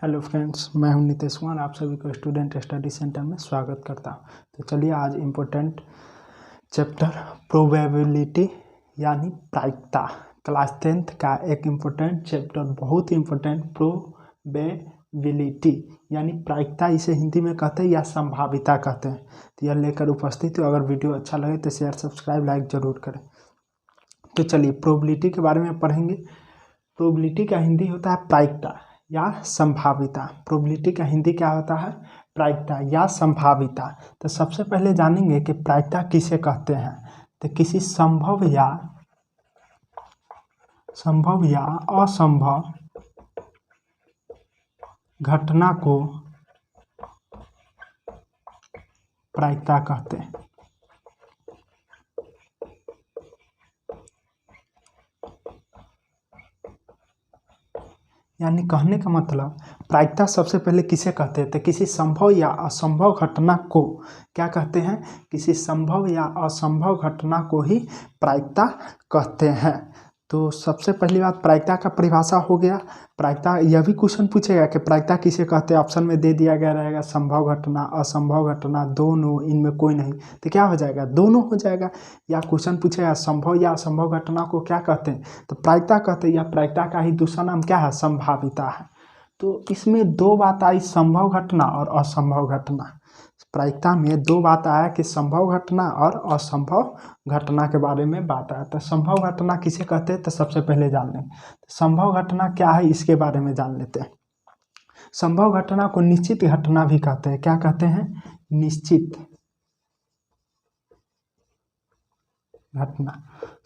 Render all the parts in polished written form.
Hello friends, मैं हूं नितेश कुमार। आप सभी को स्टूडेंट स्टडी सेंटर में स्वागत करता हूं। तो चलिए आज इम्पोर्टेंट चैप्टर प्रोबेबिलिटी यानी प्रायिकता, क्लास 10th का एक इम्पोर्टेंट चैप्टर, बहुत इम्पोर्टेंट, प्रोबेबिलिटी यानी प्रायिकता, इसे हिंदी में कहते हैं या संभाविता कहते हैं। तो यह लेकर उपस्थित हो। अगर वीडियो अच्छा लगे तो शेयर, सब्सक्राइब, लाइक जरूर करें। तो चलिए प्रोबेबिलिटी के बारे में पढ़ेंगे। प्रोबेबिलिटी का हिंदी होता है प्रायिकता या संभाविता। प्रोबेबिलिटी का हिंदी क्या होता है? प्रायिकता या संभाविता। तो सबसे पहले जानेंगे कि प्रायिकता किसे कहते हैं। तो किसी संभव या असंभव घटना को प्रायिकता कहते हैं। यानी कहने का मतलब प्रायिकता सबसे पहले किसे कहते हैं? तो किसी संभव या असंभव घटना को क्या कहते हैं? किसी संभव या असंभव घटना को ही प्रायिकता कहते हैं। तो सबसे पहली बात प्रायिकता का परिभाषा हो गया। प्रायिकता, यह भी क्वेश्चन पूछेगा कि प्रायिकता किसे कहते हैं। ऑप्शन में दे दिया गया रहेगा संभव घटना, असंभव घटना, दोनों, इनमें कोई नहीं। तो क्या हो जाएगा? दोनों हो जाएगा। या क्वेश्चन पूछेगा संभव या असंभव घटना को क्या कहते हैं? तो प्रायिकता कहते हैं। या प्रायिकता का ही दूसरा नाम क्या है? संभाविता है। तो इसमें दो बात आई, संभव घटना और असंभव घटना। प्रायिकता में दो बात आया कि संभव घटना और असंभव घटना के बारे में बात आया। तो संभव घटना किसे कहते हैं? तो सबसे पहले जान लें संभव घटना क्या है, इसके बारे में जान लेते हैं। संभव घटना को निश्चित घटना भी कहते हैं। क्या कहते हैं? निश्चित घटना।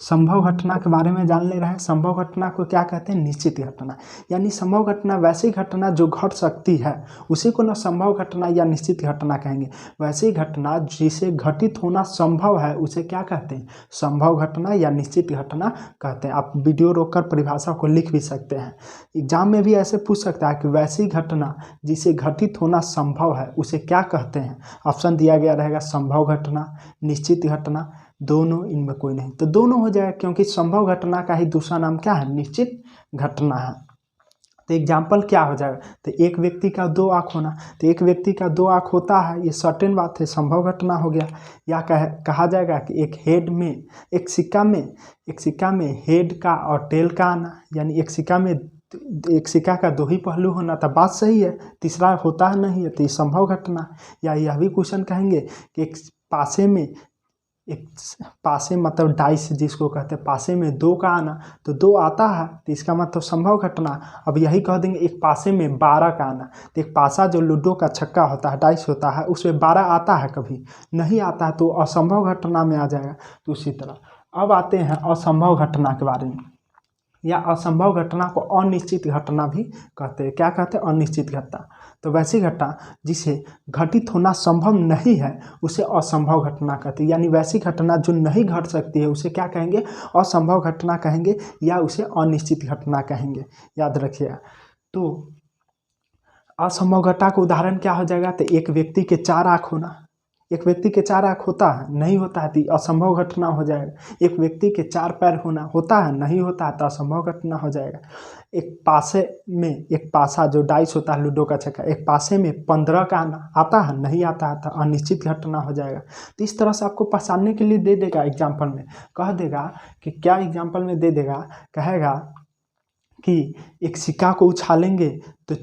संभव घटना के बारे में जान ले रहे हैं। संभव घटना को क्या कहते हैं? निश्चित घटना। यानी संभव घटना वैसी घटना जो घट सकती है, उसी को ना संभव घटना या निश्चित घटना कहेंगे। वैसी घटना जिसे घटित होना संभव है, उसे क्या कहते हैं? संभव घटना या निश्चित घटना कहते हैं। आप वीडियो रोककर परिभाषा को लिख भी सकते हैं। एग्जाम में भी ऐसे पूछ सकता है कि वैसी घटना जिसे घटित होना संभव है, उसे क्या कहते हैं? ऑप्शन दिया गया रहेगा संभव घटना, निश्चित घटना, दोनों, इनमें कोई नहीं। तो दोनों हो जाएगा, क्योंकि संभव घटना का ही दूसरा नाम क्या है? निश्चित घटना है। तो एग्जाम्पल क्या हो जाएगा? तो एक व्यक्ति का दो आँख होना। तो एक व्यक्ति का दो आँख होता है, ये सर्टेन बात है, संभव घटना हो गया। या कहा जाएगा कि एक हेड में, एक सिक्का में हेड का और टेल का आना, यानी एक सिक्का का दो ही पहलू होना। तो बात सही है, तीसरा होता है नहीं है, तो ये संभव घटना। या यह भी क्वेश्चन कहेंगे कि एक पासे मतलब डाइस जिसको कहते हैं, पासे में दो का आना, तो दो आता है, तो इसका मतलब संभव घटना। अब यही कह देंगे एक पासे में 12 का आना। तो एक पासा जो लूडो का छक्का होता है, डाइस होता है, उसमें 12 आता है, कभी नहीं आता है, तो असंभव घटना में आ जाएगा। तो उसी तरह अब आते हैं असंभव घटना के बारे में। या असंभव घटना को अनिश्चित घटना भी कहते हैं। क्या कहते हैं? अनिश्चित घटना। तो वैसी घटना जिसे घटित होना संभव नहीं है, उसे असंभव घटना कहते हैं। यानी वैसी घटना जो नहीं घट सकती है, उसे क्या कहेंगे? असंभव घटना कहेंगे, या उसे अनिश्चित घटना कहेंगे। याद रखिएगा। तो असंभव घटना का उदाहरण क्या हो जाएगा? तो एक व्यक्ति के 4 आँख होना। एक व्यक्ति के 4 आँख होता है, नहीं होता है, तो असंभव घटना हो जाएगा। एक व्यक्ति के 4 पैर होना, होता है, नहीं होता है, तो असंभव घटना हो जाएगा। एक पासा जो डाइस होता है, लूडो का छक्का, एक पासे में 15 का आना, आता है, नहीं आता है, तो अनिश्चित घटना हो जाएगा। तो इस तरह से आपको पहचानने के लिए दे देगा एग्जाम्पल में, कह देगा कि क्या एग्जाम्पल में दे देगा, कहेगा कि एक सिक्का को उछालेंगे तो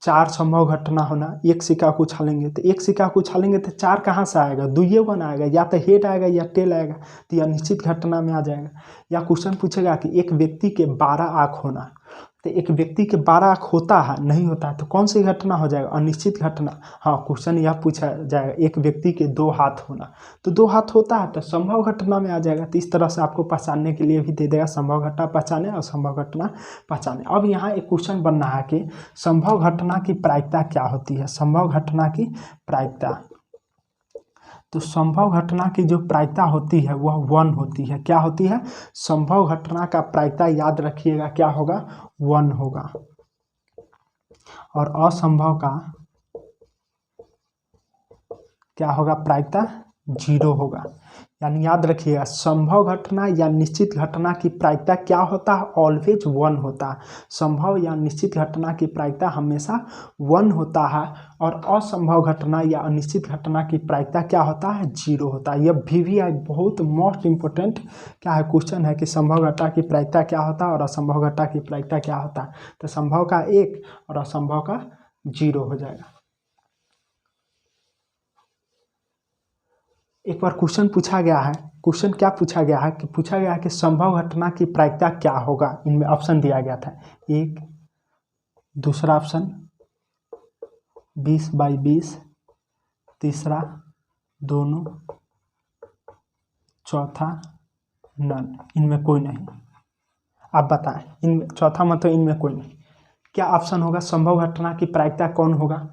4 संभव घटना होना। एक सिक्का को उछालेंगे तो 4 कहाँ से आएगा? दुइये वन आएगा, या तो हेड आएगा या टेल आएगा, तो यह निश्चित घटना में आ जाएगा। या क्वेश्चन पूछेगा कि एक व्यक्ति के 12 आँख होना। तो एक व्यक्ति के 12 आँख होता है, नहीं होता है, तो कौन सी घटना हो जाएगा? अनिश्चित घटना। हाँ, क्वेश्चन यह पूछा जाएगा एक व्यक्ति के 2 हाथ होना। तो 2 हाथ होता है, तो संभव घटना में आ जाएगा। तो इस तरह से आपको पहचानने के लिए भी दे देगा, संभव घटना पहचाने और असंभव घटना पहचाने। अब यहाँ एक क्वेश्चन बन रहा है कि संभव घटना की प्रायिकता क्या होती है? संभव घटना की प्रायिकता। तो संभव घटना की जो प्रायिकता होती है वह 1 होती है। क्या होती है? संभव घटना का प्रायिकता, याद रखिएगा, क्या होगा? 1 होगा। और असंभव का क्या होगा? प्रायिकता 0 होगा। यानी याद रखिएगा, संभव घटना या निश्चित घटना की प्रायिकता क्या होता है? ऑलवेज 1 होता है। संभव या निश्चित घटना की प्रायिकता हमेशा 1 होता है, और असंभव घटना या अनिश्चित घटना की प्रायिकता क्या होता है? 0 होता है। यह VVI बहुत मोस्ट इंपोर्टेंट क्या है क्वेश्चन है कि संभव घटना की प्रायिकता क्या होता है और असंभव घटना की प्रायिकता क्या होता है। तो संभव का 1 और असंभव का 0 हो जाएगा। एक बार क्वेश्चन पूछा गया है, क्वेश्चन क्या पूछा गया है कि पूछा गया है कि संभव घटना की प्रायिकता क्या होगा। इनमें ऑप्शन दिया गया था, एक, दूसरा ऑप्शन 20/20, तीसरा दोनों, चौथा नन। इनमें कोई नहीं। आप बताएं, इनमें चौथा मतलब इनमें कोई नहीं। क्या ऑप्शन होगा? संभव घटना की प्रायिकता कौन होगा?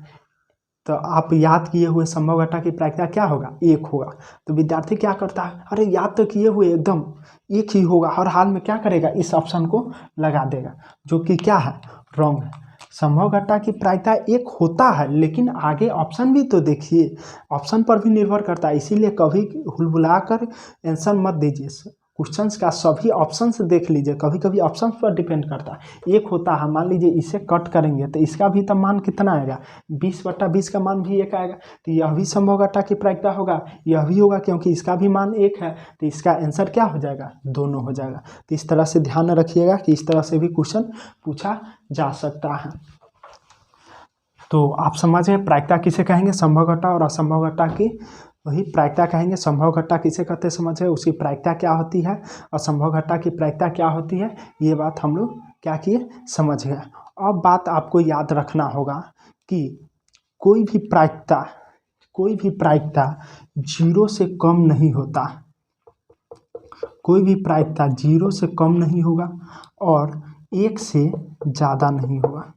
तो आप याद किए हुए संभव घटना की प्रायिकता क्या होगा? 1 होगा। तो विद्यार्थी क्या करता है, अरे याद तो किए हुए एकदम 1 ही होगा, हर हाल में क्या करेगा? इस ऑप्शन को लगा देगा, जो कि क्या है? रॉन्ग है। संभव घटना की प्रायिकता 1 होता है, लेकिन आगे ऑप्शन भी तो देखिए, ऑप्शन पर भी निर्भर करता है। इसीलिए कभी हुलबुला कर आंसर मत दीजिए, क्वेश्चंस का सभी ऑप्शंस देख लीजिए। कभी कभी ऑप्शंस पर डिपेंड करता है। 1 होता है, मान लीजिए इसे कट करेंगे तो इसका भी तो मान कितना आएगा? 20/20 का मान भी 1 आएगा। तो यह भी संभव घटना की प्रायिकता होगा, यह भी होगा, क्योंकि इसका भी मान 1 है। तो इसका आंसर क्या हो जाएगा? दोनों हो जाएगा। तो इस तरह से ध्यान रखिएगा कि इस तरह से भी क्वेश्चन पूछा जा सकता है। तो आप समझे प्रायिकता किसे कहेंगे? संभव घटना और असंभव घटना की वही प्रायिकता कहेंगे। संभव घटना किसे कहते हैं समझे, उसकी प्रायिकता क्या होती है, असंभव घटना की प्रायिकता क्या होती है। ये बात हम लोग क्या किए, समझ गए। अब बात आपको याद रखना होगा कि कोई भी प्रायिकता 0 से कम नहीं होता। कोई भी प्रायिकता 0 से कम नहीं होगा और 1 से ज़्यादा नहीं होगा।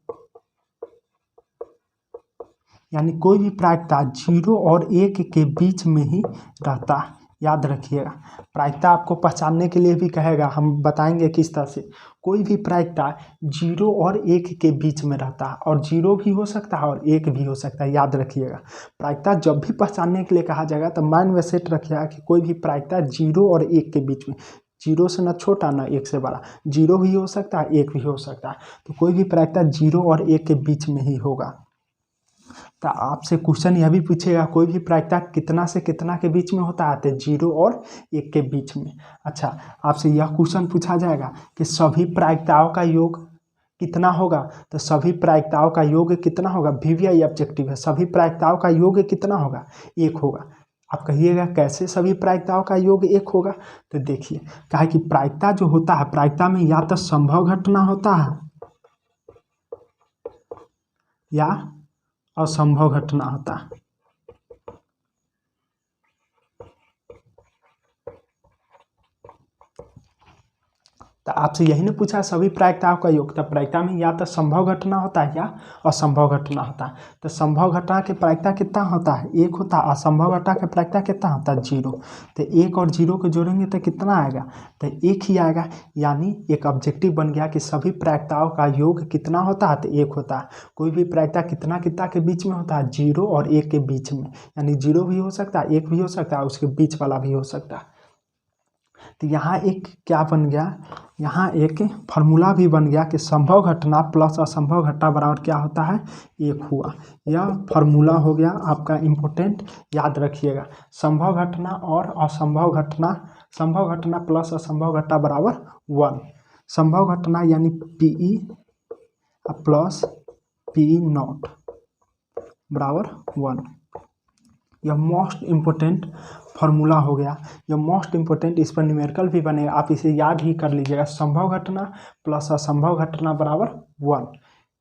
यानी कोई भी प्रायिकता 0 और 1 के बीच में ही रहता है। याद रखिएगा, प्रायिकता आपको पहचानने के लिए भी कहेगा, हम बताएंगे किस तरह से। कोई भी प्रायिकता 0 और 1 के बीच में रहता है, और 0 भी हो सकता है और 1 भी हो सकता है। याद रखिएगा, प्रायिकता जब भी पहचानने के लिए कहा जाएगा तो माइंड में सेट रखिएगा कि कोई भी प्रायिकता 0 और 1 के बीच में, 0 से न छोटा न 1 से बड़ा, 0 भी हो सकता है, 1 भी हो सकता है। तो कोई भी प्रायिकता 0 और 1 के बीच में ही होगा। तो आपसे क्वेश्चन यह भी पूछेगा, कोई भी प्रायिकता कितना से कितना के बीच में होता है? तो 0 और 1 के बीच में। अच्छा, आपसे यह क्वेश्चन पूछा जाएगा कि सभी प्रायिकताओं का योग कितना होगा? तो सभी प्रायिकताओं का योग कितना होगा? VVI ऑब्जेक्टिव है, सभी प्रायिकताओं का योग कितना होगा? 1 होगा। आप कहिएगा कैसे सभी प्रायिकताओं का योग 1 होगा? तो देखिए, कहा कि प्रायिकता जो होता है, प्रायिकता में या तो संभव घटना होता है या असंभव घटना होता है। तो आपसे यही ने पूछा सभी प्रायिकताओं का योग। तो प्रायिकता में या तो संभव घटना होता है या असंभव घटना होता है। तो संभव घटना की प्रायिकता कितना होता है? 1 होता है। असंभव घटना की प्रायिकता कितना होता है? 0। तो 1 और 0 को जोड़ेंगे तो कितना आएगा? तो 1 ही आएगा। यानी एक ऑब्जेक्टिव बन गया कि सभी प्रायिकताओं का योग कितना होता है? तो 1 होता है। कोई भी प्रायिकता कितना कितना के बीच में होता है? 0 और 1 के बीच में। यानी 0 भी हो सकता है, 1 भी हो सकता है, उसके बीच वाला भी हो सकता है। तो यहाँ एक क्या बन गया, यहाँ एक फार्मूला भी बन गया कि संभव घटना प्लस असंभव घटना बराबर क्या होता है? 1 हुआ। यह फार्मूला हो गया आपका इम्पोर्टेंट, याद रखिएगा। संभव घटना और असंभव घटना, संभव घटना प्लस असंभव घटना बराबर 1। संभव घटना यानी PE प्लस PE नॉट बराबर 1। यह मोस्ट इम्पोर्टेंट फार्मूला हो गया। यह मोस्ट इम्पोर्टेंट, इस पर न्यूमेरिकल भी बनेगा, आप इसे याद ही कर लीजिएगा। संभव घटना प्लस असंभव घटना बराबर 1।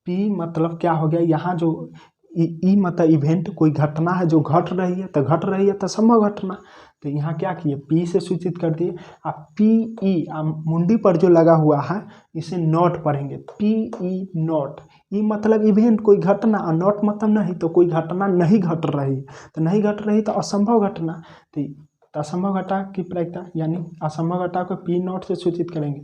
P मतलब क्या हो गया, यहाँ जो ई मतलब इवेंट, कोई घटना है जो घट रही है, तो घट रही है तो संभव घटना। तो यहाँ क्या किए, P से सूचित कर दिए। आप PE मुंडी पर जो लगा हुआ है इसे नॉट पढ़ेंगे, PE नॉट। ई मतलब इवेंट, कोई घटना, और नॉट मतलब नहीं, तो कोई घटना नहीं घट रही। तो नहीं घट रही तो असंभव घटना। तो असंभव घटना की प्रायिकता यानी असंभव घटना को P नॉट से सूचित करेंगे।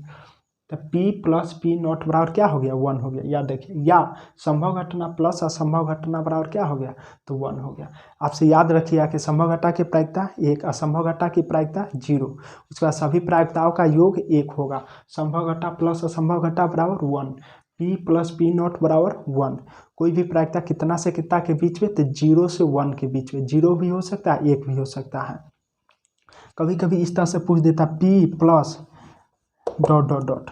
तो P प्लस P नॉट बराबर क्या हो गया 1 हो गया, या देखिए, या संभव घटना प्लस असंभव घटना बराबर क्या हो गया, तो 1 हो गया। आपसे याद रखिएगा कि संभव घटना की प्रायिकता 1, असंभव घटना की प्रायिकता 0, उसके बाद सभी प्रायिकताओं का योग 1 होगा। संभव घटना प्लस असंभव घटना बराबर 1, P प्लस P नॉट बराबर 1। कोई भी प्रायिकता कितना से कितना के बीच में, तो 0 से 1 के बीच में, 0 भी हो सकता है 1 भी हो सकता है। कभी कभी इस तरह से पूछ देता P plus dot dot dot,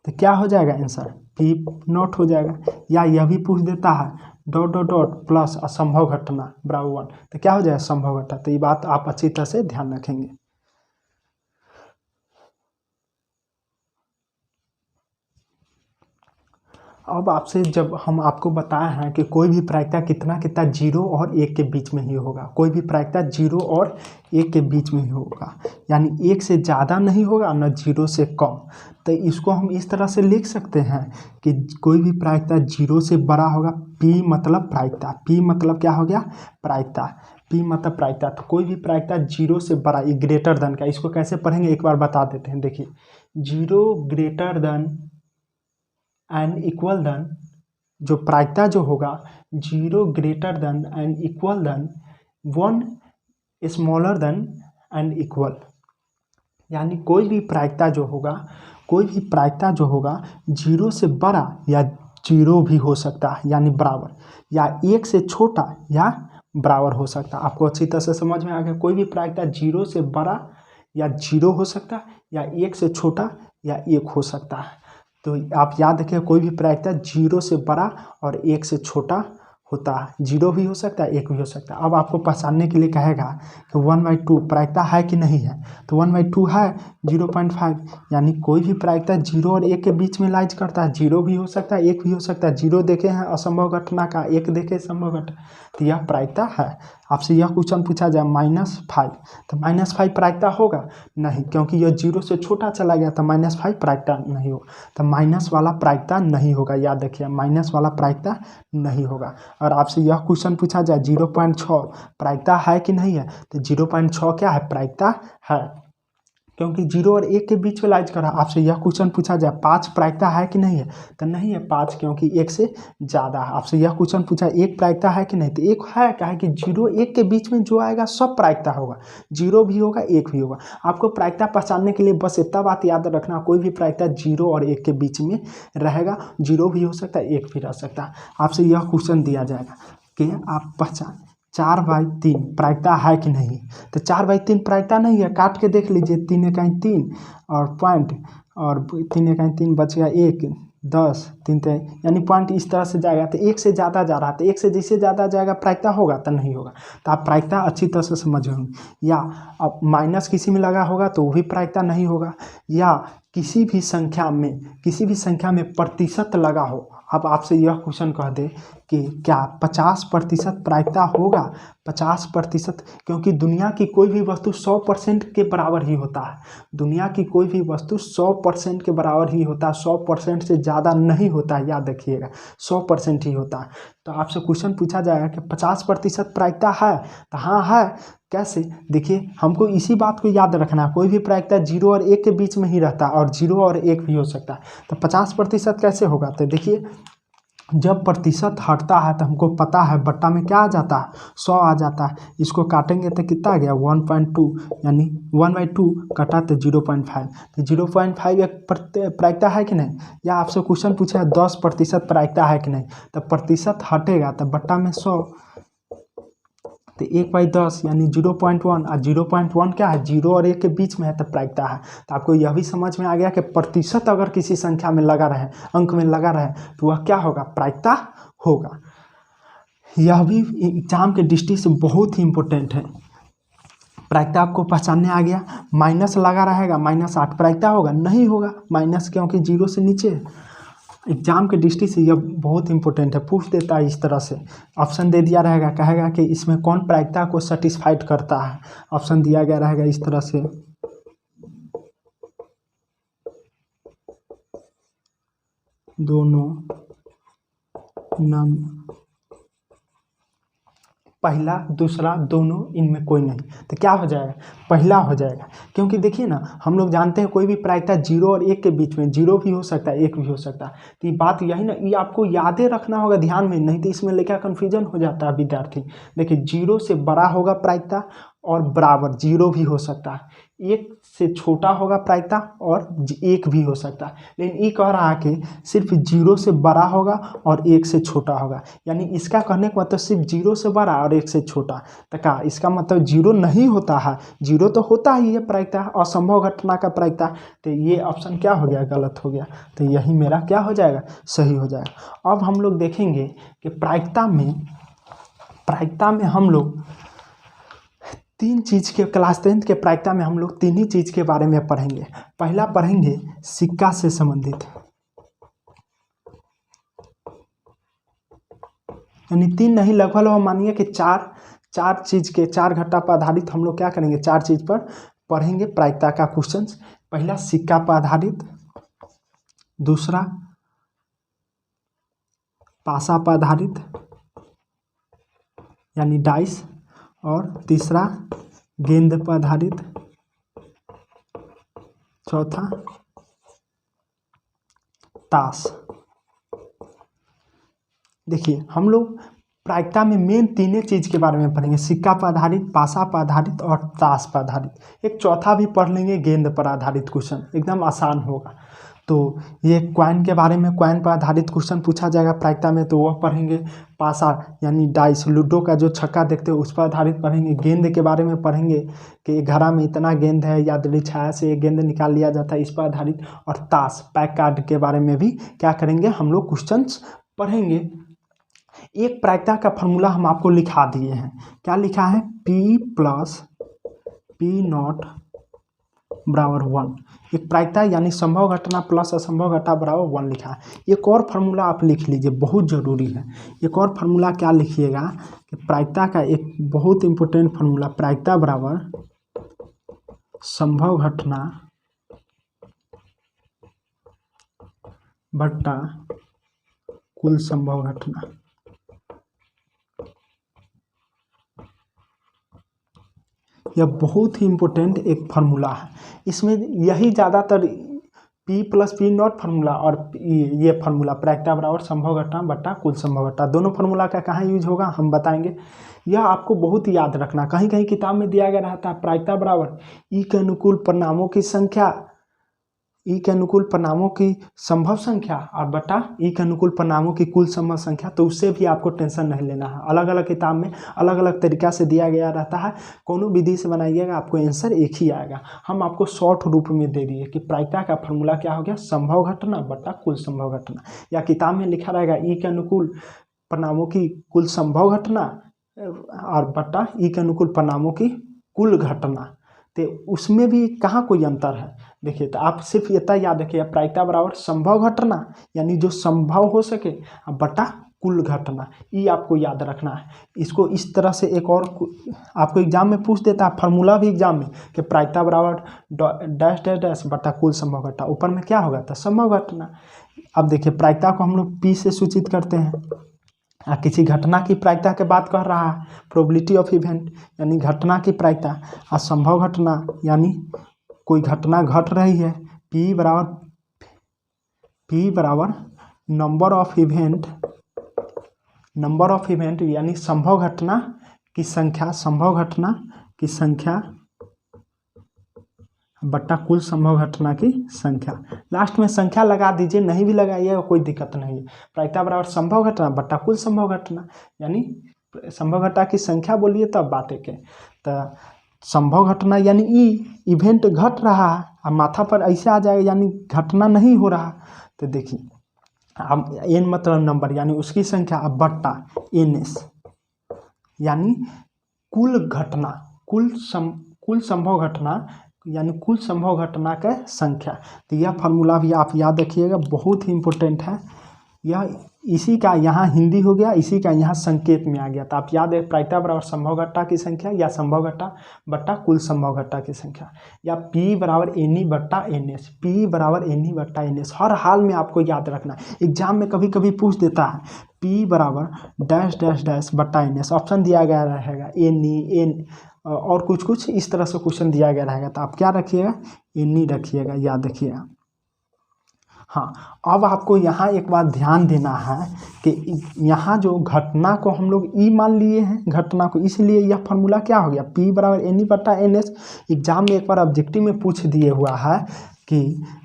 तो क्या हो जाएगा आंसर, P नॉट हो जाएगा। या यह भी पूछ देता है डॉट डॉट डॉट प्लस असंभव घटना बराबर 1, तो क्या हो जाएगा संभव घटना। तो ये बात आप अच्छी तरह से ध्यान रखेंगे। अब आपसे जब हम आपको बताए हैं कि कोई भी प्रायिकता कितना कितना 0 और 1 के बीच में ही होगा, कोई भी प्रायिकता 0 और 1 के बीच में ही होगा, यानी 1 से ज़्यादा नहीं होगा न 0 से कम। तो इसको हम इस तरह से लिख सकते हैं कि कोई भी प्रायिकता 0 से बड़ा होगा, P मतलब प्रायिकता, P मतलब क्या हो गया, प्रायिकता, P मतलब प्रायिकता। तो कोई भी प्रायिकता 0 से बड़ा, ये ग्रेटर देन का, इसको कैसे पढ़ेंगे एक बार बता देते हैं। देखिए 0 greater than and equal than, जो प्रायिकता जो होगा 0 greater than and equal than 1 smaller than and equal, यानी कोई भी प्रायिकता जो होगा, कोई भी प्रायिकता जो होगा 0 से बड़ा या 0 भी हो सकता है यानी बराबर, या 1 से छोटा या बराबर हो सकता है। आपको अच्छी तरह से समझ में आ गया, कोई भी प्रायिकता 0 से बड़ा या 0 हो सकता है, या 1 से छोटा या 1 हो सकता है। तो आप याद रखिए, कोई भी प्रायिकता 0 से बड़ा और 1 से छोटा होता है, 0 भी हो सकता है 1 भी हो सकता है। अब आपको पहचानने के लिए कहेगा कि 1/2 प्रायिकता है कि नहीं है, तो 1/2 है 0.5, यानी कोई भी प्रायिकता 0 और 1 के बीच में लाइज करता है, 0 भी हो सकता है 1 भी हो सकता है। 0 देखे हैं असंभव घटना का, 1 देखे संभव घटना, तो यह प्रायिकता है। आपसे यह क्वेश्चन पूछा जाए -5, तो -5 प्रायिकता होगा नहीं, क्योंकि यह 0 से छोटा चला गया, तो -5 प्रायिकता नहीं होगा, तो माइनस वाला प्रायिकता नहीं होगा। याद रखिए माइनस वाला प्रायिकता नहीं होगा। और आपसे यह क्वेश्चन पूछा जाए 0.6 प्रायिकता है कि नहीं है, तो 0.6 क्या है, प्रायिकता है, क्योंकि 0 और 1 के बीच में लाइज करा। आपसे यह क्वेश्चन पूछा जाए 5 प्रायिकता है कि नहीं है, तो नहीं है 5, क्योंकि 1 से ज़्यादा है। आपसे यह क्वेश्चन पूछा 1 प्रायिकता है कि नहीं, तो 1 है, क्या है कि 0 1 के बीच में जो आएगा सब प्रायिकता होगा, 0 भी होगा 1 भी होगा। आपको प्रायिकता पहचानने के लिए बस इतना बात याद रखना, कोई भी प्रायिकता 0 और 1 के बीच में रहेगा, 0 भी हो सकता है 1 भी रह सकता है। आपसे यह क्वेश्चन दिया जाएगा कि आप पहचान 4/3 प्रायिकता है कि नहीं, तो 4/3 प्रायिकता नहीं है, काट के देख लीजिए, 3 एकाई 3 और पॉइंट, और 3 एकाई 3 बच गया 1, 10, 3 3, यानी पॉइंट इस तरह से जाएगा, तो 1 से ज़्यादा जा रहा है, तो 1 से जैसे ज़्यादा जाएगा प्रायिकता होगा तो नहीं होगा। तो आप प्रायिकता अच्छी तरह से समझ होंगे। या अब माइनस किसी में लगा होगा तो वो भी प्रायिकता नहीं होगा, या किसी भी संख्या में प्रतिशत लगा हो। अब आपसे यह क्वेश्चन कह दे कि क्या 50% प्रायिकता होगा, 50%, क्योंकि दुनिया की कोई भी वस्तु 100% के बराबर ही होता है, दुनिया की कोई भी वस्तु 100% के बराबर ही होता है, 100% से ज़्यादा नहीं होता है, याद रखिएगा 100% ही होता है। तो आपसे क्वेश्चन पूछा जाएगा कि 50% प्रायिकता है, तो हाँ है। कैसे, देखिए हमको इसी बात को याद रखना है, कोई भी प्रायिकता 0 और 1 के बीच में ही रहता है, और 0 और 1 भी हो सकता है। तो 50% कैसे होगा, तो देखिए जब प्रतिशत हटता है तो हमको पता है बट्टा में क्या आ जाता है, 100 आ जाता है। इसको काटेंगे तो कितना आ गया 1.2, यानी 1/2 कटा तो 0.5, तो 0.5 एक प्रायिकता है कि नहीं। या आपसे क्वेश्चन पूछा है 10% प्रायिकता है कि नहीं, तो प्रतिशत हटेगा तो बट्टा में 100, तो 1/10 यानी 0.1, और 0.1 क्या है, 0 और 1 के बीच में है, तो प्रायिकता है। तो आपको यह भी समझ में आ गया कि प्रतिशत अगर किसी संख्या में लगा रहे, अंक में लगा रहे, तो वह क्या होगा, प्रायिकता होगा। यह भी एग्जाम के दृष्टि से बहुत ही इंपॉर्टेंट है। प्रायिकता आपको पहचानने आ गया, माइनस लगा रहेगा -8 प्रायिकता होगा, नहीं होगा माइनस, क्योंकि 0 से नीचे है। एग्जाम के दृष्टि से यह बहुत इंपॉर्टेंट है, पूछ देता है इस तरह से। ऑप्शन दे दिया रहेगा, कहेगा कि इसमें कौन प्रायिकता को सेटिस्फाइड करता है, ऑप्शन दिया गया रहेगा इस तरह से। दोनों नम पहला दूसरा दोनों, इनमें कोई नहीं, तो क्या हो जाएगा, पहला हो जाएगा। क्योंकि देखिए ना, हम लोग जानते हैं कोई भी प्रायिकता 0 और 1 के बीच में, 0 भी हो सकता है 1 भी हो सकता है। तो ये बात यही ना, ये आपको यादें रखना होगा ध्यान में, नहीं तो इसमें लेकर कन्फ्यूजन हो जाता है विद्यार्थी। देखिए 0 से बड़ा होगा प्रायिकता और बराबर, 0 भी हो सकता है, 1 से छोटा होगा प्रायिकता और 1 भी हो सकता है। लेकिन ये कह रहा है कि सिर्फ 0 से बड़ा होगा और 1 से छोटा होगा, यानी इसका कहने का मतलब सिर्फ 0 से बड़ा और 1 से छोटा। तो क्या इसका मतलब 0 नहीं होता है, 0 तो होता ही है प्रायिकता, असंभव घटना का प्रायिकता। तो ये ऑप्शन क्या हो गया, गलत हो गया। तो यही मेरा क्या हो जाएगा, सही हो जाएगा। अब हम लोग देखेंगे कि प्रायिकता में हम लोग 3 चीज़ के, क्लास 10 के प्रायिकता में हम लोग 3 ही चीज़ के बारे में पढ़ेंगे। पहला पढ़ेंगे सिक्का से संबंधित, यानी 3 नहीं, लगभग मानिए कि 4 चीज़ के, 4 घटना पर आधारित हम लोग क्या करेंगे, 4 चीज़ पर पढ़ेंगे प्रायिकता का क्वेश्चन। पहला सिक्का पर आधारित, दूसरा पासा पर आधारित यानी डाइस, और तीसरा गेंद पर आधारित, चौथा ताश। देखिए हम लोग प्रायिकता में मेन 3 चीज़ के बारे में पढ़ेंगे, सिक्का पर आधारित, पासा पर आधारित और ताश पर आधारित। एक चौथा भी पढ़ लेंगे, गेंद पर आधारित क्वेश्चन, एकदम आसान होगा। तो ये क्वाइन के बारे में, क्वाइन पर आधारित क्वेश्चन पूछा जाएगा प्रायिकता में, तो वह पढ़ेंगे। पासा यानी डाइस, लूडो का जो छक्का देखते हो उस पर आधारित पढ़ेंगे। गेंद के बारे में पढ़ेंगे कि घड़ा में इतना गेंद है, यादृच्छिक छाया से एक गेंद निकाल लिया जाता है, इस पर आधारित। और ताश, पैक कार्ड के बारे में भी क्या करेंगे, हम लोग क्वेश्चंस पढ़ेंगे। एक प्रायिकता का फॉर्मूला हम आपको लिखा दिए हैं, क्या लिखा है, P + P0 बराबर 1। एक प्रायिकता यानी संभव घटना प्लस असंभव घटना बराबर 1 लिखा है। एक और फार्मूला आप लिख लीजिए, बहुत ज़रूरी है। एक और फार्मूला क्या लिखिएगा कि प्रायिकता का एक बहुत इंपॉर्टेंट फार्मूला, प्रायिकता बराबर संभव घटना बट्टा कुल संभव घटना। यह बहुत ही इम्पोर्टेंट एक फार्मूला है। इसमें यही ज़्यादातर P + P0 फार्मूला और ये फार्मूला प्रायिकता बराबर संभव घटना बट्टा कुल संभव घटना, दोनों फार्मूला का कहाँ यूज होगा हम बताएंगे। यह आपको बहुत याद रखना, कहीं कहीं किताब में दिया गया रहता है प्रायिकता बराबर ई के अनुकूल परिणामों की संख्या, ई के अनुकूल परिणामों की संभव संख्या और बटा ई के अनुकूल परिणामों की कुल संभव संख्या। तो उससे भी आपको टेंशन नहीं लेना है, अलग अलग किताब में अलग अलग तरीका से दिया गया रहता है, कोनो विधि से बनाइएगा आपको आंसर एक ही आएगा। हम आपको शॉर्ट रूप में दे दिए कि प्रायिकता का फॉर्मूला क्या हो गया, संभव घटना बटा कुल संभव घटना, या किताब में लिखा रहेगा ई के अनुकूल परिणामों की कुल संभव घटना और बटा ई के अनुकूल परिणामों की कुल घटना। तो उसमें भी कहाँ कोई अंतर है, देखिए। तो आप सिर्फ इतना याद रखिए, प्रायिकता बराबर संभव घटना यानी जो संभव हो सके बटा कुल घटना, ये आपको याद रखना है। इसको इस तरह से एक और आपको एग्जाम में पूछ देता है, फार्मूला भी एग्जाम में, कि प्रायिकता बराबर डैश डैश डैश बटा कुल संभव घटना, ऊपर में क्या होगा था संभव घटना। अब देखिए प्रायिकता को हम लोग P से सूचित करते हैं। किसी घटना की प्रायिकता के बात कर रहा है, प्रोबेबिलिटी ऑफ इवेंट यानी घटना की प्रायिकता, और संभव घटना यानी कोई घटना घट रही है, P बराबर नंबर ऑफ इवेंट यानी संभव घटना की संख्या, संभव घटना की संख्या बट्टा कुल संभव घटना की संख्या। लास्ट में संख्या लगा दीजिए, नहीं भी लगाइएगा कोई दिक्कत नहीं है। प्रायिकता बराबर संभव घटना बट्टा कुल संभव घटना, यानी संभव घटना की संख्या बोलिए तब बातें के। तो संभव घटना यानी इवेंट घट रहा है, अब माथा पर ऐसे आ जाएगा यानी घटना नहीं हो रहा। तो देखिए अब n मतलब नंबर यानी उसकी संख्या, अब बट्टा NS यानी कुल घटना, कुल संभव घटना यानी कुल संभव घटना का संख्या। तो यह फार्मूला भी आप याद रखिएगा, बहुत ही इम्पोर्टेंट है। यह इसी का यहाँ हिंदी हो गया, इसी का यहाँ संकेत में आ गया। तो आप याद है प्रायिकता बराबर संभव घटना की संख्या या संभव घटना बट्टा कुल संभव घटना की संख्या, या P बराबर एन ई बट्टा एन एस, P बराबर एन ई बट्टा एन एस। हर हाल में आपको याद रखना है, एग्जाम में कभी कभी पूछ देता है P बराबर डैश डैश डैश बट्टा एन एस, ऑप्शन दिया गया रहेगा एन ई एन और कुछ कुछ इस तरह से क्वेश्चन दिया गया रहेगा। तो आप क्या रखिएगा, एन ई रखिएगा, याद रखिएगा। हाँ, अब आपको यहाँ एक बात ध्यान देना है कि यहाँ जो घटना को हम लोग ई मान लिए हैं घटना को, इसलिए यह फार्मूला क्या हो गया, P बराबर एन ई बट्टा एन एस। एग्जाम में एक बार ऑब्जेक्टिव में पूछ दिए हुआ है कि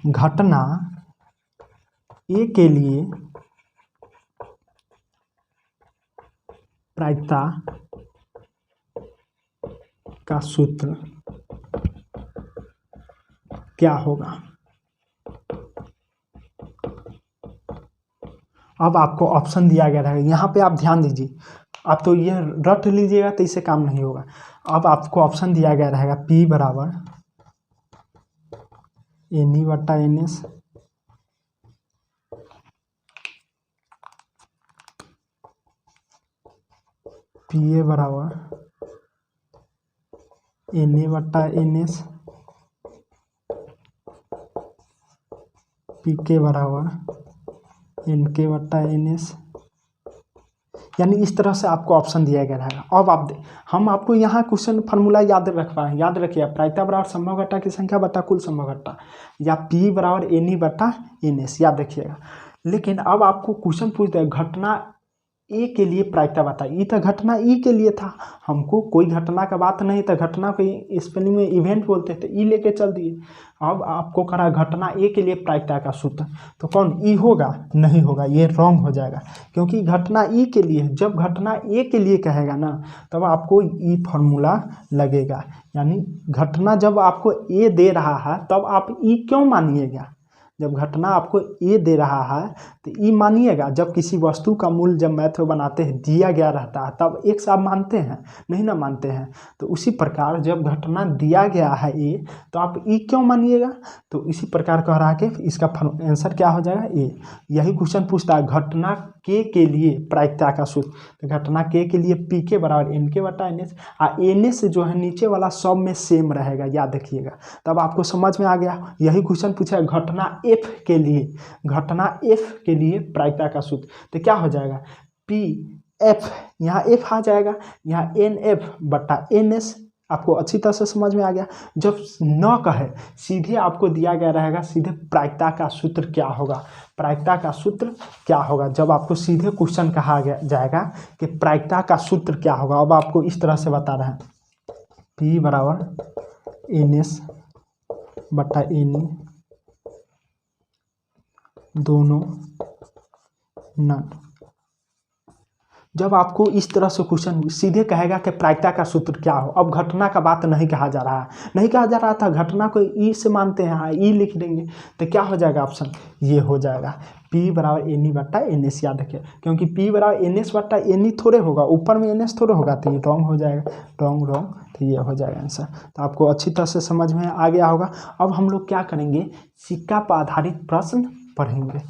घटना ए के लिए प्रायिकता का सूत्र क्या होगा। अब आपको ऑप्शन दिया गया है, यहाँ पे आप ध्यान दीजिए, आप तो ये रट लीजिएगा तो इससे काम नहीं होगा। अब आपको ऑप्शन दिया गया रहेगा P बराबर एन ई बट्टा एन एस, P ए बराबर एन ए बट्टा एन एस, P के बराबर एन के बट्टा एन एस, यानी इस तरह से आपको ऑप्शन दिया गया रहेगा। अब आप हम आपको यहाँ क्वेश्चन फार्मूला याद रखवाएं, याद रखिए प्रायिकता बराबर संभव घटना की संख्या बट्टा कुल संभव घटना, या P बराबर एन ई बट्टा एन एस, याद रखिएगा। लेकिन अब आपको क्वेश्चन पूछते हैं घटना ए के लिए प्रायिकता बताइए, ये तो घटना ई के लिए था, हमको कोई घटना का बात नहीं था, घटना को स्पेलिंग में इवेंट बोलते थे, ई लेके चल दिए। अब आपको करा घटना ए के लिए प्रायिकता का सूत्र, तो कौन ई होगा, नहीं होगा, ये रॉन्ग हो जाएगा, क्योंकि घटना ई के लिए, जब घटना ए के लिए कहेगा ना तब आपको ई फार्मूला लगेगा। यानी घटना जब आपको ए दे रहा है तब आप ई क्यों मानिएगा, जब घटना आपको ए दे रहा है तो ई मानिएगा। जब किसी वस्तु का मूल्य जब मैथ में बनाते हैं दिया गया रहता है तब एक साथ मानते हैं, नहीं ना मानते हैं। तो उसी प्रकार जब घटना दिया गया है ए तो आप ई क्यों मानिएगा, तो इसी प्रकार कह रहा है कि इसका आंसर क्या हो जाएगा, ए। यही क्वेश्चन पूछता है घटना के लिए प्रायिकता का सूत्र, तो घटना के लिए P के बराबर एन के बटा एन एस, एन एस जो है नीचे वाला सब में सेम रहेगा, याद रखिएगा। तब आपको समझ में आ गया। यही क्वेश्चन पूछा है घटना F के लिए, घटना F के लिए प्रायिकता का सूत्र, तो क्या हो जाएगा P F, यहाँ F आ जाएगा, यहाँ एन एफ बटा एन एस। आपको अच्छी तरह से समझ में आ गया। जब न कहे सीधे आपको दिया गया रहेगा सीधे प्रायिकता का सूत्र क्या होगा, प्रायिकता का सूत्र क्या होगा, जब आपको सीधे क्वेश्चन कहा गया जाएगा कि प्रायिकता का सूत्र क्या होगा। अब आपको इस तरह से बता रहे हैं P बराबर एन एस बटा एन ई दोनों नन। जब आपको इस तरह से क्वेश्चन सीधे कहेगा कि प्रायिकता का सूत्र क्या हो, अब घटना का बात नहीं कहा जा रहा है, नहीं कहा जा रहा था, घटना को ई से मानते हैं, हाँ ई लिख देंगे, तो क्या हो जाएगा ऑप्शन, ये हो जाएगा P बराबर एन ई बट्टा एन एस। याद रखिए, क्योंकि P बराबर एन एस बट्टा एन ई थोड़े होगा, ऊपर में एन एस थोड़े होगा, तो ये रॉन्ग हो जाएगा, रॉन्ग, तो ये हो जाएगा आंसर। तो आपको अच्छी तरह से समझ में आ गया होगा। अब हम लोग क्या करेंगे, सिक्का पर आधारित प्रश्न पढ़ेंगे।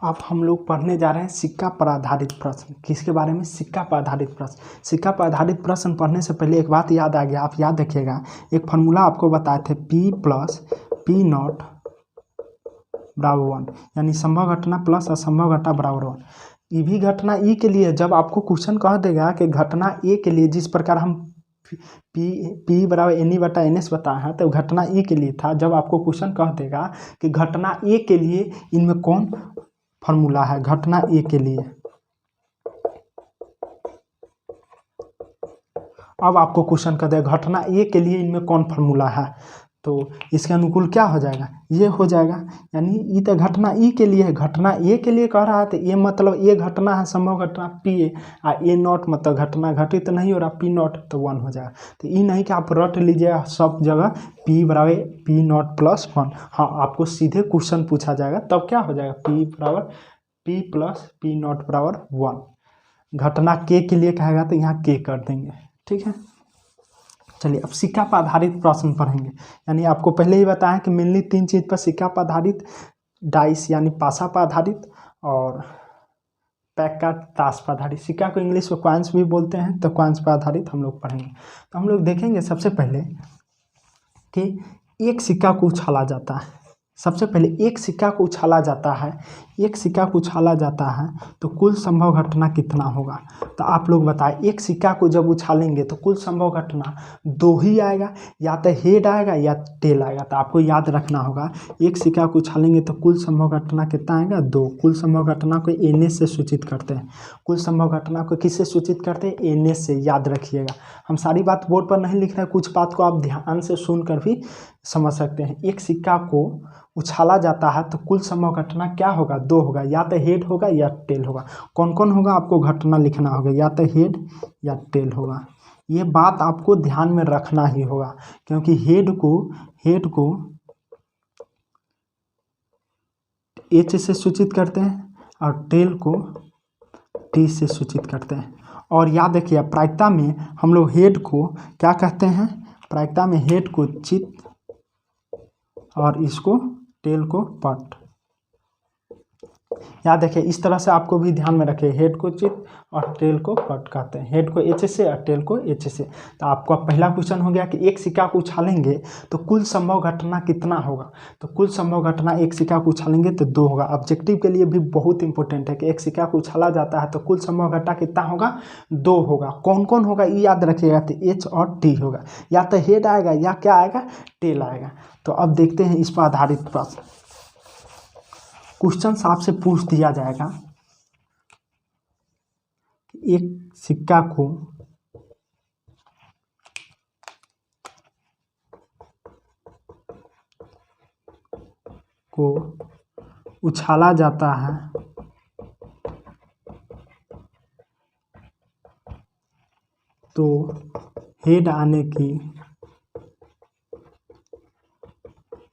अब हम लोग पढ़ने जा रहे हैं सिक्का पर आधारित प्रश्न। किसके बारे में, सिक्का पर आधारित प्रश्न। सिक्का पर आधारित प्रश्न पढ़ने से पहले एक बात याद आ गया, आप याद रखिएगा, एक फार्मूला आपको बताए थे P प्लस P नॉट बराबर 1, यानी संभव घटना प्लस असंभव घटना बराबर 1। ये भी घटना ई के लिए, जब आपको क्वेश्चन कह देगा कि घटना ए के लिए जिस प्रकार हम P बराबर एन ई बटा एन एस बताए हैं, तो घटना ई के लिए था। जब आपको क्वेश्चन कह देगा कि घटना ए के लिए इनमें कौन फार्मूला है, घटना ए के लिए, अब आपको क्वेश्चन कर दे घटना ए के लिए इनमें कौन फार्मूला है, तो इसके अनुकूल क्या हो जाएगा, ये हो जाएगा। यानी ये तो घटना ई के लिए है, घटना ए के लिए कह रहा है, तो ये मतलब ये घटना है संभव घटना P ए, ए नॉट मतलब घटना घटित तो नहीं हो रहा, P नॉट तो 1 हो जाएगा। तो ये नहीं कि आप रट लीजिए सब जगह P बराबर P नॉट प्लस 1, हाँ आपको सीधे क्वेश्चन पूछा जाएगा तब क्या हो जाएगा P बराबर P प्लस P नॉट बराबर 1। घटना के लिए कहेगा तो यहाँ के कर देंगे। ठीक है, चलिए अब सिक्का पर आधारित प्रश्न पढ़ेंगे। यानी आपको पहले ही बताया कि मेनली 3 चीज़ पर सिक्का पर आधारित, डाइस यानी पासा पर आधारित, और पैक का ताश पर आधारित। सिक्का को इंग्लिश में कॉइन्स भी बोलते हैं, तो कॉइन्स पर आधारित हम लोग पढ़ेंगे। तो हम लोग देखेंगे सबसे पहले कि एक सिक्का को उछाला जाता है। सबसे पहले एक सिक्का को उछाला जाता है, एक सिक्का को उछाला जाता है तो कुल संभव घटना कितना होगा। तो आप लोग बताएं, एक सिक्का को जब उछालेंगे तो कुल संभव घटना 2 ही आएगा, या तो हेड आएगा या टेल आएगा। तो आपको याद रखना होगा, एक सिक्का को उछालेंगे तो कुल संभव घटना कितना आएगा, 2। कुल संभव घटना को एन से सूचित करते हैं। कुल संभव घटना को किससे सूचित करते हैं, एन से, याद रखिएगा। हम सारी बात बोर्ड पर नहीं लिख रहे हैं, कुछ बात को आप ध्यान से सुनकर भी समझ सकते हैं। एक सिक्का को उछाला जाता है तो कुल संभव घटना क्या होगा, 2 होगा, या तो हेड होगा या टेल होगा। कौन कौन होगा आपको घटना लिखना होगा, या तो हेड या टेल होगा। ये बात आपको ध्यान में रखना ही होगा, क्योंकि हेड को एच से सूचित करते हैं और टेल को टी से सूचित करते हैं। और याद रखिए, प्रायिकता में हम लोग हेड को क्या कहते हैं, प्रायिकता में हेड को चित और इसको टेल को पट। याद रखिए, इस तरह से आपको भी ध्यान में रखिए, हेड को चित और टेल को पट कहते हैं। हेड को एच से और टेल को एच से। तो आपका पहला क्वेश्चन हो गया कि एक सिक्का को उछालेंगे तो कुल संभव घटना कितना होगा। तो कुल संभव घटना एक सिक्का को उछालेंगे तो 2 होगा। ऑब्जेक्टिव के लिए भी बहुत इंपॉर्टेंट है कि एक सिक्का को उछाला जाता है तो कुल संभव घटना कितना होगा, 2 होगा। कौन कौन होगा ये याद रखिएगा, तो एच और टी होगा, या तो हेड आएगा या क्या आएगा, टेल आएगा। तो अब देखते हैं इस पर आधारित प्रश्न। क्वेश्चन आपसे पूछ दिया जाएगा कि एक सिक्का को उछाला जाता है तो हेड आने की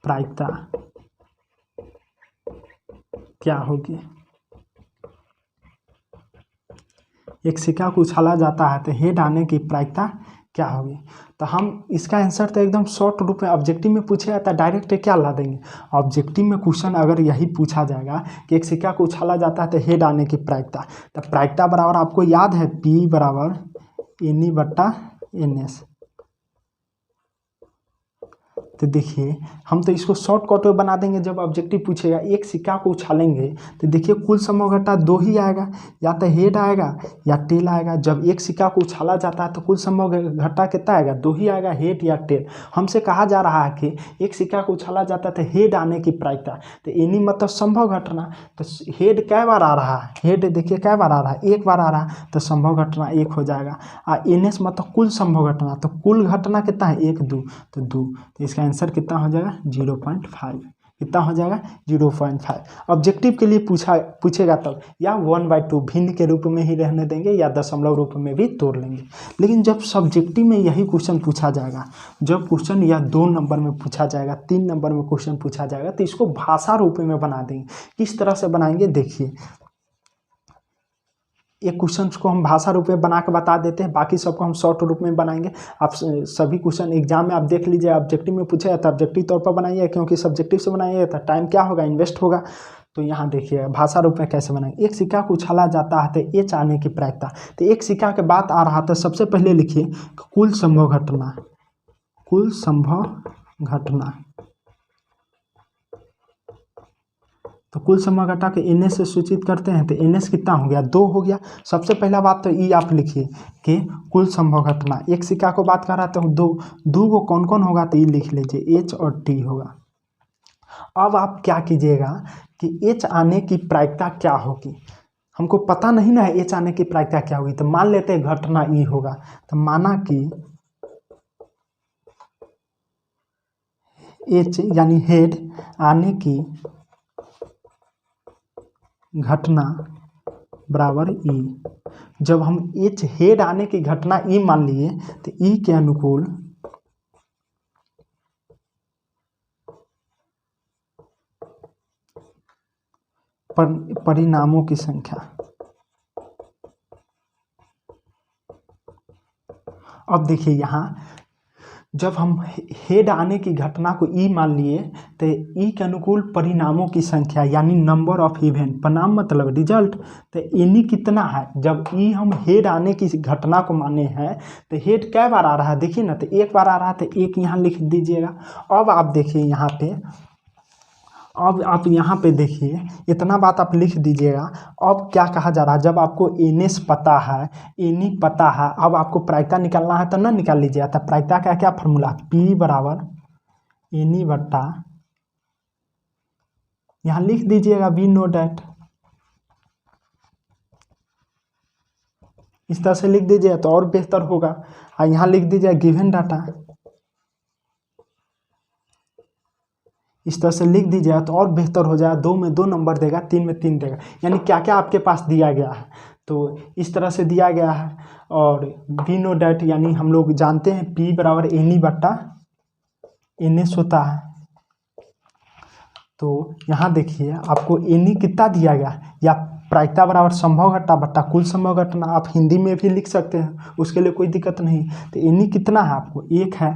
प्रायिकता क्या होगी। एक सिक्का को उछाला जाता है तो हेड आने की प्रायिकता क्या होगी। तो हम इसका आंसर तो एकदम शॉर्ट रूप में ऑब्जेक्टिव में पूछे जाता है, डायरेक्ट क्या ला देंगे। ऑब्जेक्टिव में क्वेश्चन अगर यही पूछा जाएगा कि एक सिक्का को उछाला जाता है तो हेड आने की प्रायिकता, तो प्रायिकता बराबर आपको याद है पी बराबर एन बट्टा एन एस। तो देखिए, हम तो इसको शॉर्टकट में बना देंगे। जब ऑब्जेक्टिव पूछेगा एक सिक्का को उछालेंगे तो देखिए कुल संभव घटना 2 ही आएगा, या तो हेड आएगा या टेल आएगा। जब एक सिक्का को उछाला जाता है तो कुल संभव घटना कितना आएगा, 2 ही आएगा, हेड या टेल। हमसे कहा जा रहा है कि एक सिक्का को उछाला जाता है तो हेड आने की प्रायिकता, तो एनी मतलब संभव घटना। तो हेड कै बार आ रहा है, हेड देखिए कै बार आ रहा है, 1 बार आ रहा है, तो संभव घटना 1 हो जाएगा। एन एस मतलब कुल संभव घटना, तो कुल घटना कितना है, 1 2, तो 2। तो इसका आंसर कितना हो जाएगा, 0.5। कितना हो जाएगा, 0.5। ऑब्जेक्टिव के लिए पूछेगा तब या 1/2 भिन्न के रूप में ही रहने देंगे या दशमलव रूप में भी तोड़ लेंगे। लेकिन जब सब्जेक्टिव में यही क्वेश्चन पूछा जाएगा, जब क्वेश्चन या 2 नंबर में पूछा जाएगा, 3 नंबर में क्वेश्चन पूछा जाएगा, तो इसको भाषा रूप में बना देंगे। किस तरह से बनाएंगे देखिए, एक क्वेश्चन को हम भाषा रूप में बना के बता देते हैं, बाकी सबको हम शॉर्ट रूप में बनाएंगे। आप सभी क्वेश्चन एग्जाम में आप देख लीजिए, ऑब्जेक्टिव में पूछा तो ऑब्जेक्टिव तौर पर बनाइए, क्योंकि सब्जेक्टिव से बनाइए तो टाइम क्या होगा, इन्वेस्ट होगा। तो यहाँ देखिए भाषा रूप में कैसे बनाएंगे। एक सिक्का को उछाला जाता है तो एच आने की प्रायिकता, तो एक सिक्का के बात आ रहा था, सबसे पहले लिखिए कुल संभव घटना, कुल संभव घटना। तो कुल संभव घटना के एन एस से सूचित करते हैं, तो एन एस कितना हो गया, 2 हो गया। सबसे पहला बात तो ई आप लिखिए कि कुल संभव घटना, एक सिक्का को बात कर रहा तो 2 को कौन कौन होगा, तो ई लिख लीजिए, एच और टी होगा। अब आप क्या कीजिएगा कि एच आने की प्रायिकता क्या होगी, हमको पता नहीं ना है एच आने की प्रायिकता क्या होगी। तो मान लेते हैं घटना ई होगा, तो माना कि एच यानी हेड आने की घटना बराबर ई। जब हम एच हेड आने की घटना ई मान लिए तो ई के अनुकूल परिणामों की संख्या, अब देखिए यहाँ जब हम हेड आने की घटना को ई मान लिए तो ई के अनुकूल परिणामों की संख्या यानी नंबर ऑफ इवेंट, परिणाम मतलब रिजल्ट, तो एनी कितना है। जब ई हम हेड आने की घटना को माने हैं तो हेड कै बार आ रहा है, देखिए ना, तो एक बार आ रहा है तो एक यहाँ लिख दीजिएगा। अब आप देखिए यहाँ पे, अब आप यहाँ पे देखिए इतना बात आप लिख दीजिएगा। अब क्या कहा जा रहा है, जब आपको एनएस पता है, एनी पता है, अब आपको प्रायिकता निकालना है तो ना निकाल लीजिएगा। तो प्रायिकता का क्या फॉर्मूला, पी बराबर एनी बट्टा, यहाँ लिख दीजिएगा वी नो डैट, इस तरह से लिख दीजिएगा तो और बेहतर होगा। और यहाँ लिख दीजिएगा गिवन डाटा, इस तरह से लिख दीजिएगा तो और बेहतर हो जाएगा। 2 में 2 नंबर देगा, 3 में 3 देगा, यानी क्या क्या आपके पास दिया गया है तो इस तरह से दिया गया है। और वी नो डैट यानी हम लोग जानते हैं पी बराबर एनी बट्टा एनएस होता है। तो यहाँ देखिए आपको एनी कितना दिया गया, या प्रायिकता बराबर संभव घटना बट्टा कुल संभव घटना, आप हिंदी में भी लिख सकते हैं, उसके लिए कोई दिक्कत नहीं। तो एनी कितना है आपको 1 है,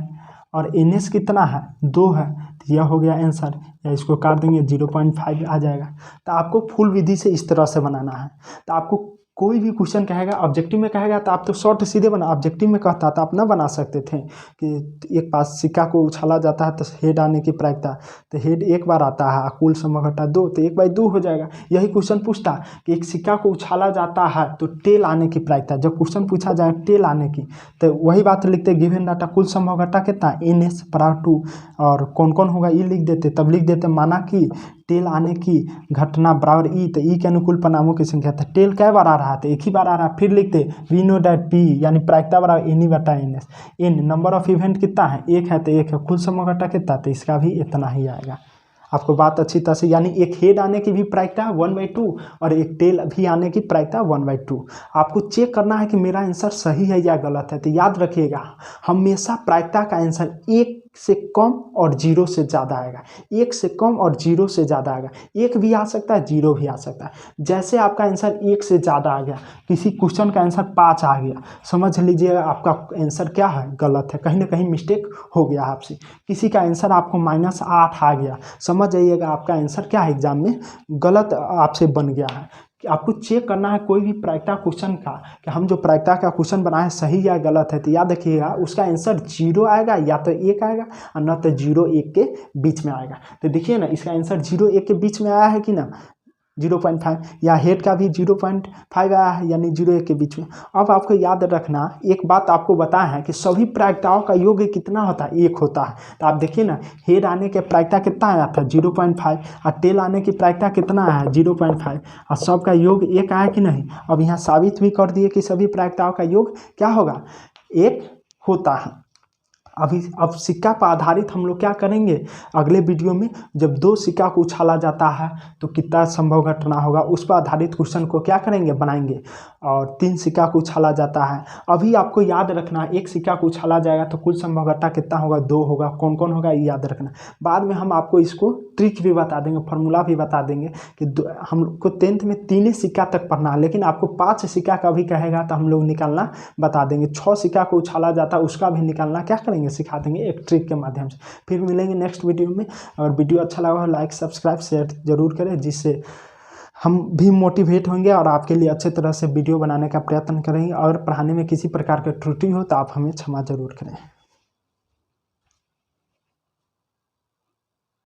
और एनएस कितना है 2 है, तो यह हो गया आंसर। या इसको काट देंगे 0.5 आ जाएगा। तो आपको फुल विधि से इस तरह से बनाना है। तो आपको कोई भी क्वेश्चन कहेगा, ऑब्जेक्टिव में कहेगा तो आप तो शॉर्ट सीधे बना, ऑब्जेक्टिव में कहता तो आप ना बना सकते थे कि एक पास सिक्का को उछाला जाता है तो हेड आने की प्रायिकता, तो हेड एक बार आता है, कुल संभव घटना 2, तो 1/2 हो जाएगा। यही क्वेश्चन पूछता कि एक सिक्का को उछाला जाता है तो टेल आने की प्रायिकता, जब क्वेश्चन पूछा जाए टेल आने की तो वही बात लिखते गिवन डाटा कुल संभव घटना कितना एनएस बराबर 2, और कौन कौन होगा ये लिख देते, तब लिख देते माना कि टेल आने की घटना बराबर ई, तो ई के अनुकूल परिणामों की संख्या, था टेल कै बार आ रहा है तो एक ही बार आ रहा है। फिर लिखते वी नो डैट पी यानी प्रायिकता बराबर एनी बटा n S, n number of event कितना है 1 है तो 1 है, कुल संभव घटना कितना, तो इसका भी इतना ही आएगा। आपको बात अच्छी तरह से, यानी एक हेड आने की भी प्रायिकता 1/2 और एक टेल भी आने की प्रायिकता 1/2। आपको चेक करना है कि मेरा आंसर सही है या गलत है। तो याद रखिएगा हमेशा प्रायिकता का आंसर 1 से कम और 0 से ज़्यादा आएगा, 1 से कम और 0 से ज़्यादा आएगा। 1 भी आ सकता है, 0 भी आ सकता है। जैसे आपका आंसर 1 से ज़्यादा आ गया, किसी क्वेश्चन का आंसर 5 आ गया, समझ लीजिएगा आपका आंसर क्या है, गलत है, कहीं ना कहीं मिस्टेक हो गया आपसे। किसी का आंसर आपको -8 आ गया, समझ जाइएगा आपका आंसर क्या है, एग्जाम में गलत आपसे बन गया है। कि आपको चेक करना है कोई भी प्रायिकता क्वेश्चन का कि हम जो प्रायिकता का क्वेश्चन बनाए सही या गलत है। तो याद रखिएगा उसका आंसर 0 आएगा या तो 1 आएगा और न तो 0-1 के बीच में आएगा। तो देखिए ना इसका आंसर 0-1 के बीच में आया है कि ना, 0.5, या हेड का भी 0.5 आया है यानी 0-1 के बीच में। अब आपको याद रखना एक बात आपको बताया है कि सभी प्रायिकताओं का योग कितना होता है, 1 होता है। तो आप देखिए ना हेड आने के प्रायिकता कितना आया था 0.5, और टेल आने की प्रायिकता कितना आया है 0.5, और सबका योग 1 आया कि नहीं। अब यहाँ साबित भी कर दिए कि सभी प्रायिकताओं का योग क्या होगा, 1 होता है। अब सिक्का पर आधारित हम लोग क्या करेंगे अगले वीडियो में, जब 2 सिक्का को उछाला जाता है तो कितना संभव घटना होगा, उस पर आधारित क्वेश्चन को क्या करेंगे बनाएंगे। और 3 सिक्का को उछाला जाता है, अभी आपको याद रखना 1 सिक्का को उछाला जाएगा तो कुल संभव घटना कितना होगा, 2 होगा, कौन कौन होगा ये याद रखना। बाद में हम आपको इसको ट्रिक भी बता देंगे, फार्मूला भी बता देंगे कि हम लोग को 10th में 3 सिक्का तक पढ़ना है, लेकिन आपको 5 सिक्का का भी कहेगा तो हम लोग निकालना बता देंगे। 6 सिक्का को उछाला जाता है उसका भी निकालना क्या करेंगे, सिखा देंगे एक ट्रिक के माध्यम से। फिर मिलेंगे नेक्स्ट वीडियो में। और वीडियो अच्छा लगा हो लाइक सब्सक्राइब शेयर जरूर करें, जिससे हम भी मोटिवेट होंगे और आपके लिए अच्छे तरह से वीडियो बनाने का प्रयत्न करेंगे। और पढ़ाने में किसी प्रकार की त्रुटि हो तो आप हमें क्षमा जरूर करें।